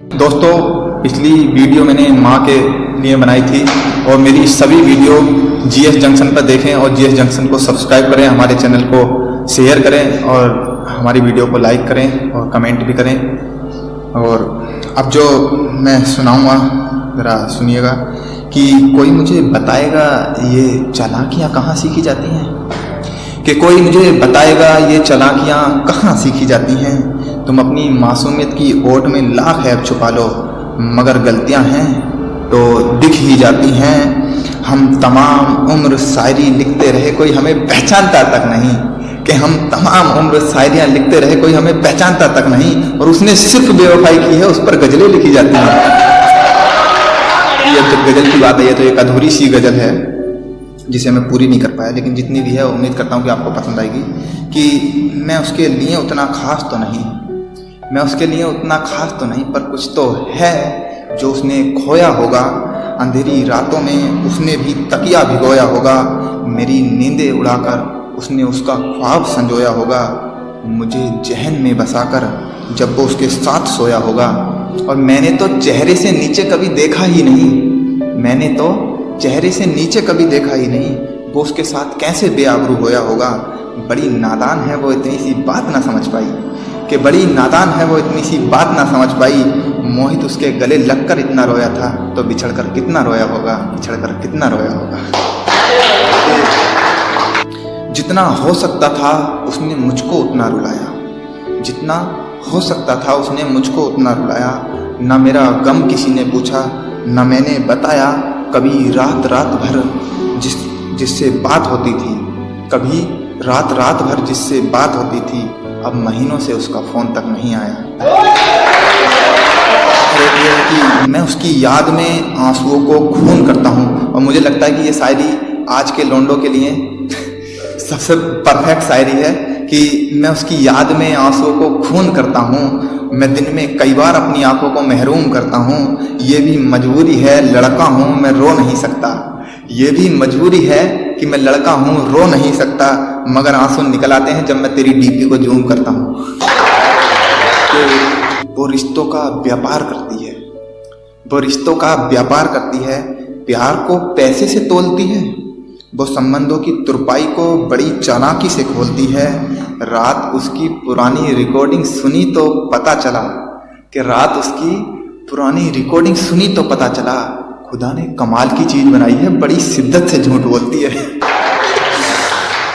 दोस्तों, पिछली वीडियो मैंने माँ के लिए बनाई थी और मेरी सभी वीडियो जीएस जंक्शन पर देखें और जीएस जंक्शन को सब्सक्राइब करें, हमारे चैनल को शेयर करें और हमारी वीडियो को लाइक करें और कमेंट भी करें। और अब जो मैं सुनाऊंगा ज़रा सुनिएगा कि कोई मुझे बताएगा ये चालाकियाँ कहाँ सीखी जाती हैं, कि कोई मुझे बताएगा ये चालाकियाँ कहाँ सीखी जाती हैं। तुम अपनी मासूमियत की ओट में लाख ऐब छुपा लो, मगर गलतियाँ हैं तो दिख ही जाती हैं। हम तमाम उम्र शायरी लिखते रहे, कोई हमें पहचानता तक नहीं, कि हम तमाम उम्र शायरियाँ लिखते रहे, कोई हमें पहचानता तक नहीं। और उसने सिर्फ बेवफाई की है, उस पर गज़लें लिखी जाती हैं। ये जब गज़ल की बात है, ये तो एक अधूरी सी गज़ल है जिसे मैं पूरी नहीं कर पाया, लेकिन जितनी भी है उम्मीद करता हूँ कि आपको पसंद आएगी। कि मैं उसके लिए उतना खास तो नहीं, मैं उसके लिए उतना खास तो नहीं, पर कुछ तो है जो उसने खोया होगा। अंधेरी रातों में उसने भी तकिया भिगोया होगा, मेरी नींदें उड़ाकर उसने उसका ख्वाब संजोया होगा। मुझे जहन में बसाकर जब वो उसके साथ सोया होगा। और मैंने तो चेहरे से नीचे कभी देखा ही नहीं, मैंने तो चेहरे से नीचे कभी देखा ही नहीं, वो उसके साथ कैसे बेआबरू होया होगा। बड़ी नादान है वो इतनी सी बात ना समझ पाई, कि बड़ी नादान है वो इतनी सी बात ना समझ पाई। मोहित उसके गले लगकर इतना रोया था, तो बिछड़कर कितना रोया होगा, बिछड़कर कितना रोया होगा। जितना हो सकता था उसने मुझको उतना रुलाया, जितना हो सकता था उसने मुझको उतना रुलाया। न मेरा गम किसी ने पूछा, न मैंने बताया। कभी रात रात भर जिससे बात होती थी, कभी रात रात भर जिससे बात होती थी, अब महीनों से उसका फ़ोन तक नहीं आया। कि मैं उसकी याद में आंसुओं को खून करता हूँ। और मुझे लगता है कि ये शायरी आज के लोंडों के लिए सबसे परफेक्ट शायरी है, कि मैं उसकी याद में आंसुओं को खून करता हूँ। मैं दिन में कई बार अपनी आंखों को महरूम करता हूँ। ये भी मजबूरी है, लड़का हूँ मैं रो नहीं सकता। ये भी मजबूरी है कि मैं लड़का हूँ रो नहीं सकता, मगर आंसू निकल आते हैं जब मैं तेरी डीपी को जूम करता हूँ। तो वो रिश्तों का व्यापार करती है, वो रिश्तों का व्यापार करती है, प्यार को पैसे से तोलती है। वो संबंधों की तुरपाई को बड़ी चालाकी से खोलती है। रात उसकी पुरानी रिकॉर्डिंग सुनी तो पता चला, कि रात उसकी पुरानी रिकॉर्डिंग सुनी तो पता चला, खुदा ने कमाल की चीज बनाई है, बड़ी शिद्दत से झूठ बोलती है।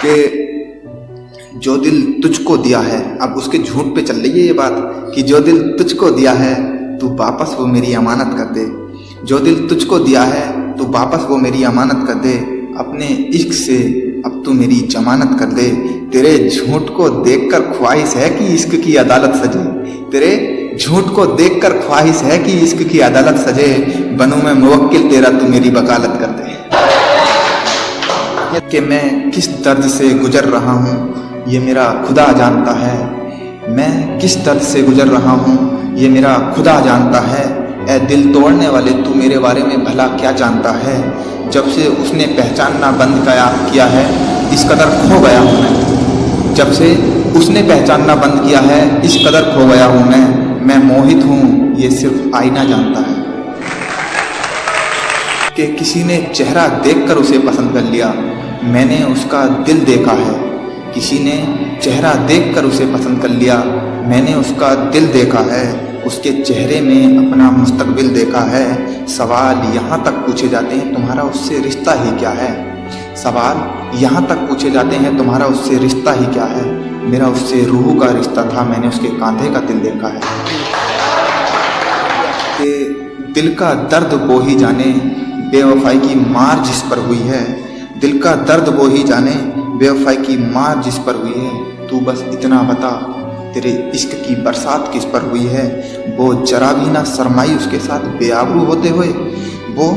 कि जो दिल तुझको दिया है, अब उसके झूठ पे चल रही है ये बात, कि जो दिल तुझको दिया है तू वापस वो मेरी अमानत कर दे। जो दिल तुझको दिया है तू वापस वो मेरी अमानत कर दे। अपने इश्क से अब तू मेरी जमानत कर दे। तेरे झूठ को देखकर ख्वाहिश है कि इश्क की अदालत सजे। तेरे झूठ को देखकर ख्वाहिश है कि इश्क की अदालत सजे। बनूं मैं मुवक्किल तेरा, तू मेरी वकालत कर दे। कि मैं किस दर्द से गुजर रहा हूँ ये मेरा खुदा जानता है। मैं किस दर्द से गुजर रहा हूँ ये मेरा खुदा जानता है। ऐ दिल तोड़ने वाले तू मेरे बारे में भला क्या जानता है। जब से उसने पहचानना बंद किया है इस कदर खो गया हूँ मैं। जब से उसने पहचानना बंद किया है इस कदर खो गया हूँ मैं मोहित हूँ ये सिर्फ आईना जानता है। कि किसी ने चेहरा देखकर उसे पसंद कर लिया, मैंने उसका दिल देखा है। किसी ने चेहरा देखकर उसे पसंद कर लिया, मैंने उसका दिल देखा है। उसके चेहरे में अपना मुस्तकबिल देखा है। सवाल यहाँ तक पूछे जाते हैं तुम्हारा उससे रिश्ता ही क्या है। सवाल यहाँ तक पूछे जाते हैं तुम्हारा उससे रिश्ता ही क्या है। मेरा उससे रूह का रिश्ता था, मैंने उसके कांधे का दिल देखा है। कि दिल का दर्द वो ही जाने बेवफाई की मार जिस पर हुई है। दिल का दर्द वो ही जाने बेवफाई की मार जिस पर हुई है। तू बस इतना बता तेरे इश्क की बरसात किस पर हुई है। वो जरा भी ना शर्माई उसके साथ बेआबरू होते हुए। वो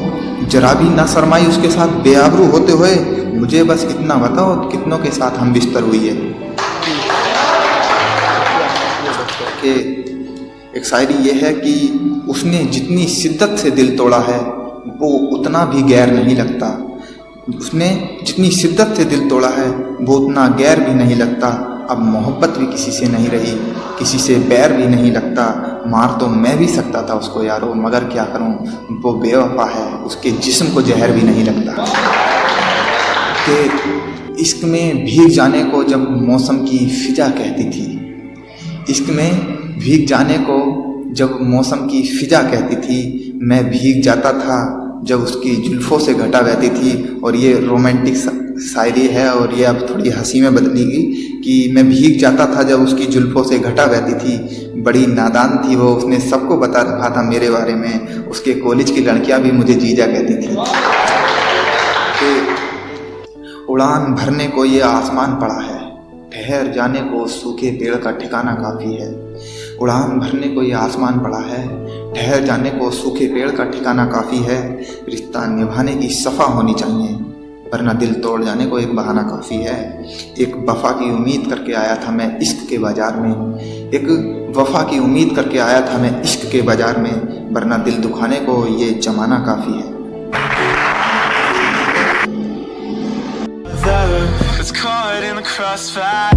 जरा भी ना शर्माई उसके साथ बेआबरू होते हुए। मुझे बस इतना बताओ कितनों के साथ हम बिस्तर हुई है। कि एक शायरी ये है कि उसने जितनी शिद्दत से दिल तोड़ा है वो उतना भी गैर नहीं लगता। उसने जितनी शिद्दत से दिल तोड़ा है वो उतना गैर भी नहीं लगता। अब मोहब्बत भी किसी से नहीं रही, किसी से बैर भी नहीं लगता। मार तो मैं भी सकता था उसको यारो, मगर क्या करूं, वो बेवफा है, उसके जिस्म को जहर भी नहीं लगता। कि इश्क में भीग जाने को जब मौसम की फिजा कहती थी, इश्क में भीग जाने को जब मौसम की फिजा कहती थी, मैं भीग जाता था जब उसकी जुल्फ़ों से घटा बहती थी। और ये रोमांटिक शायरी है और ये अब थोड़ी हंसी में बदलेगी कि मैं भीग जाता था जब उसकी जुल्फ़ों से घटा बहती थी। बड़ी नादान थी वो, उसने सबको बता रखा था मेरे बारे में, उसके कॉलेज की लड़कियां भी मुझे जीजा कहती थी। कि उड़ान भरने को ये आसमान पड़ा है, ठहर जाने को सूखे पेड़ का ठिकाना काफ़ी है। उड़ान भरने को ये आसमान पड़ा है, ठहर जाने को सूखे पेड़ का ठिकाना काफ़ी है। रिश्ता निभाने की सफ़ा होनी चाहिए, वरना दिल तोड़ जाने को एक बहाना काफ़ी है। एक वफ़ा की उम्मीद करके आया था मैं इश्क के बाज़ार में, एक वफ़ा की उम्मीद करके आया था मैं इश्क के बाज़ार में, वरना दिल दुखाने को ये जमाना काफ़ी है। It's caught in the crossfire.